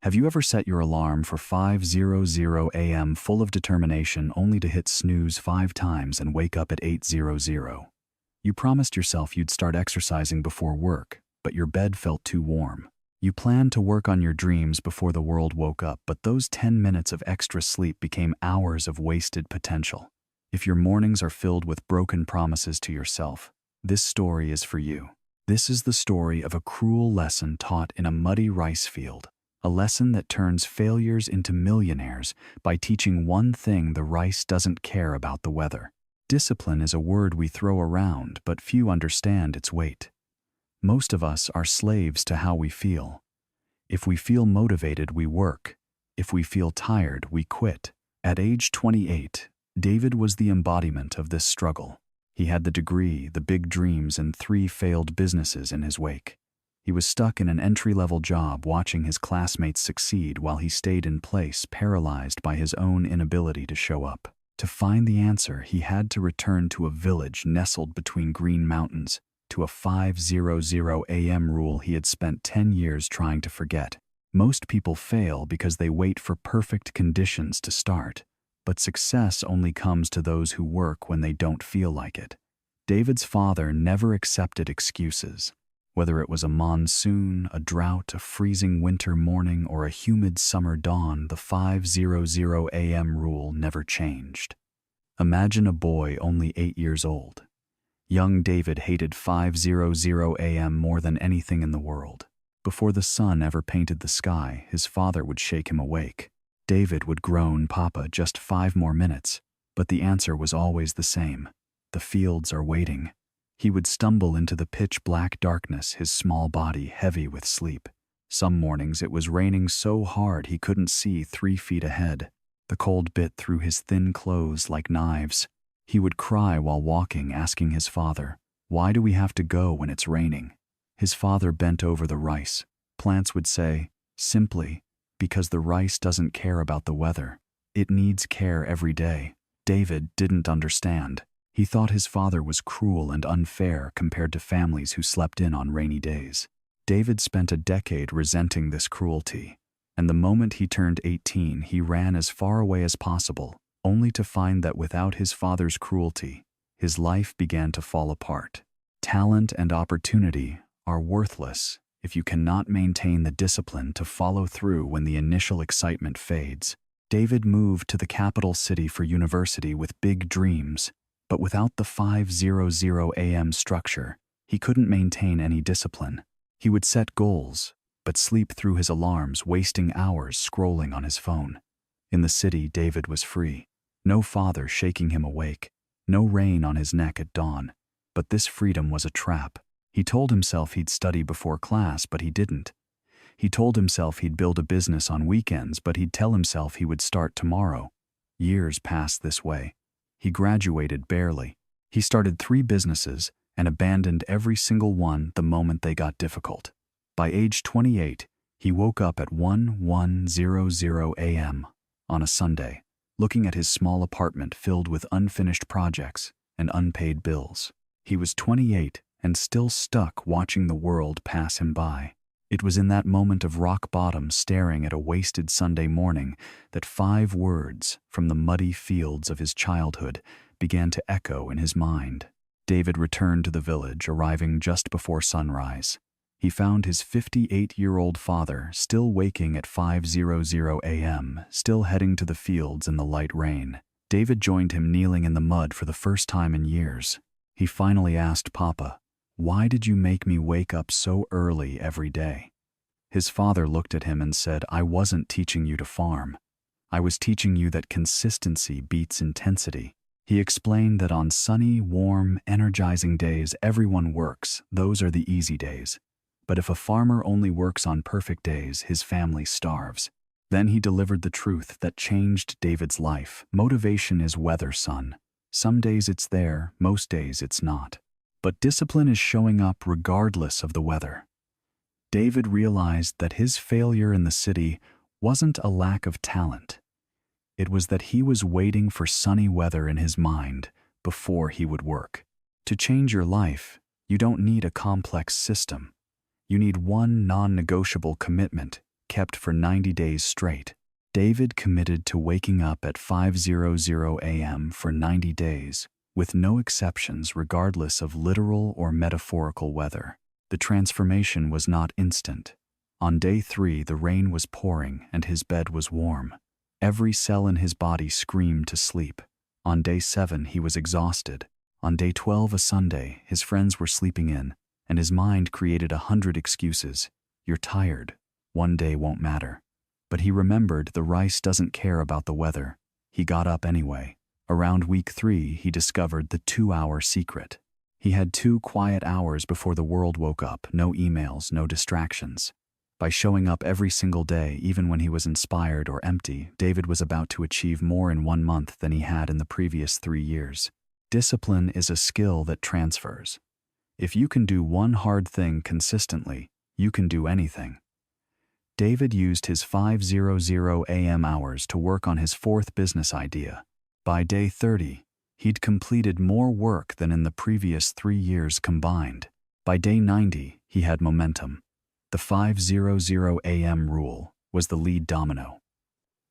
Have you ever set your alarm for 5:00 a.m. full of determination only to hit snooze 5 times and wake up at 8:00? You promised yourself you'd start exercising before work, but your bed felt too warm. You planned to work on your dreams before the world woke up, but those 10 minutes of extra sleep became hours of wasted potential. If your mornings are filled with broken promises to yourself, this story is for you. This is the story of a cruel lesson taught in a muddy rice field, a lesson that turns failures into millionaires by teaching one thing: the rice doesn't care about the weather. Discipline is a word we throw around, but few understand its weight. Most of us are slaves to how we feel. If we feel motivated, we work. If we feel tired, we quit. At age 28, David was the embodiment of this struggle. He had the degree, the big dreams, and 3 failed businesses in his wake. He was stuck in an entry-level job watching his classmates succeed while he stayed in place, paralyzed by his own inability to show up. To find the answer, he had to return to a village nestled between green mountains, to a 5:00 a.m. rule he had spent 10 years trying to forget. Most people fail because they wait for perfect conditions to start, but success only comes to those who work when they don't feel like it. David's father never accepted excuses. Whether it was a monsoon, a drought, a freezing winter morning, or a humid summer dawn, the 5:00 a.m. rule never changed. Imagine a boy only 8 years old. Young David hated 5:00 a.m. more than anything in the world. Before the sun ever painted the sky, his father would shake him awake. David would groan, "Papa, just 5 more minutes." But the answer was always the same: the fields are waiting. He would stumble into the pitch-black darkness, his small body heavy with sleep. Some mornings it was raining so hard he couldn't see 3 feet ahead. The cold bit through his thin clothes like knives. He would cry while walking, asking his father, "Why do we have to go when it's raining?" His father bent over the rice. Plants would say, "Simply, because the rice doesn't care about the weather. It needs care every day." David didn't understand. He thought his father was cruel and unfair compared to families who slept in on rainy days. David spent a decade resenting this cruelty, and the moment he turned 18, he ran as far away as possible, only to find that without his father's cruelty, his life began to fall apart. Talent and opportunity are worthless if you cannot maintain the discipline to follow through when the initial excitement fades. David moved to the capital city for university with big dreams, but without the 5:00 a.m. structure, he couldn't maintain any discipline. He would set goals, but sleep through his alarms, wasting hours scrolling on his phone. In the city, David was free. No father shaking him awake, no rain on his neck at dawn. But this freedom was a trap. He told himself he'd study before class, but he didn't. He told himself he'd build a business on weekends, but he'd tell himself he would start tomorrow. Years passed this way. He graduated barely. He started 3 businesses and abandoned every single one the moment they got difficult. By age 28, he woke up at 1:00 a.m. on a Sunday, looking at his small apartment filled with unfinished projects and unpaid bills. He was 28 and still stuck watching the world pass him by. It was in that moment of rock bottom, staring at a wasted Sunday morning, that 5 words from the muddy fields of his childhood began to echo in his mind. David returned to the village, arriving just before sunrise. He found his 58-year-old father still waking at 5:00 a.m., still heading to the fields in the light rain. David joined him kneeling in the mud for the first time in years. He finally asked, "Papa, why did you make me wake up so early every day?" His father looked at him and said, "I wasn't teaching you to farm. I was teaching you that consistency beats intensity." He explained that on sunny, warm, energizing days, everyone works. Those are the easy days. But if a farmer only works on perfect days, his family starves. Then he delivered the truth that changed David's life. Motivation is weather, son. Some days it's there, most days it's not. But discipline is showing up regardless of the weather. David realized that his failure in the city wasn't a lack of talent. It was that he was waiting for sunny weather in his mind before he would work. To change your life, you don't need a complex system. You need one non-negotiable commitment: kept for 90 days straight. David committed to waking up at 5:00 a.m. for 90 days, with no exceptions regardless of literal or metaphorical weather. The transformation was not instant. On day 3, the rain was pouring and his bed was warm. Every cell in his body screamed to sleep. On day 7, he was exhausted. On day 12, a Sunday, his friends were sleeping in, and his mind created 100 excuses. You're tired. One day won't matter. But he remembered the rice doesn't care about the weather. He got up anyway. Around week 3, he discovered the 2-hour secret. He had 2 quiet hours before the world woke up, no emails, no distractions. By showing up every single day, even when he was inspired or empty, David was about to achieve more in 1 month than he had in the previous 3 years. Discipline is a skill that transfers. If you can do one hard thing consistently, you can do anything. David used his 5:00 a.m. hours to work on his 4th business idea. By day 30, he'd completed more work than in the previous 3 years combined. By day 90, he had momentum. The 5:00 a.m. rule was the lead domino.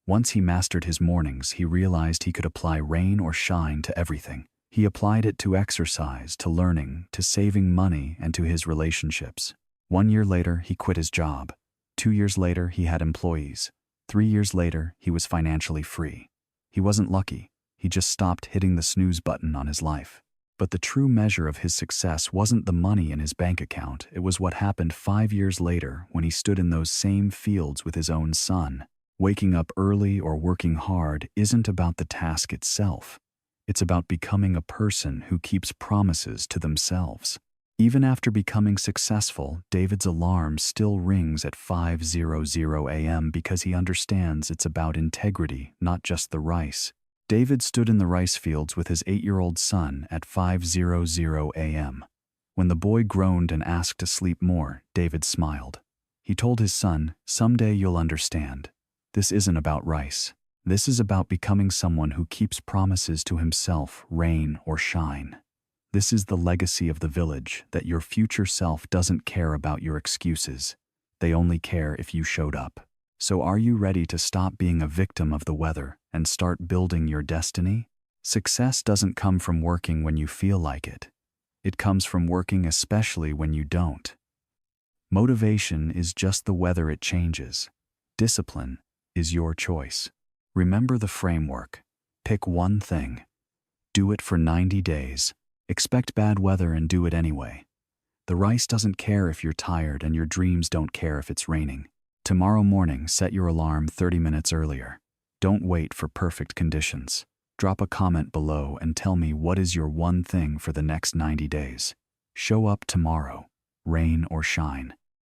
Once he mastered his mornings, he realized he could apply rain or shine to everything. He applied it to exercise, to learning, to saving money, and to his relationships. 1 year later, he quit his job. 2 years later, he had employees. 3 years later, he was financially free. He wasn't lucky. He just stopped hitting the snooze button on his life. But the true measure of his success wasn't the money in his bank account. It was what happened 5 years later when he stood in those same fields with his own son. Waking up early or working hard isn't about the task itself. It's about becoming a person who keeps promises to themselves. Even after becoming successful, David's alarm still rings at 5:00 a.m. because he understands it's about integrity, not just the rice. David stood in the rice fields with his 8-year-old son at 5:00 a.m. When the boy groaned and asked to sleep more, David smiled. He told his son, "Someday you'll understand. This isn't about rice. This is about becoming someone who keeps promises to himself, rain or shine." This is the legacy of the village, that your future self doesn't care about your excuses. They only care if you showed up. So are you ready to stop being a victim of the weather and start building your destiny? Success doesn't come from working when you feel like it. It comes from working especially when you don't. Motivation is just the weather it changes. Discipline is your choice. Remember the framework. Pick one thing. Do it for 90 days. Expect bad weather and do it anyway. The rice doesn't care if you're tired and your dreams don't care if it's raining. Tomorrow morning, set your alarm 30 minutes earlier. Don't wait for perfect conditions. Drop a comment below and tell me what is your one thing for the next 90 days. Show up tomorrow, rain or shine.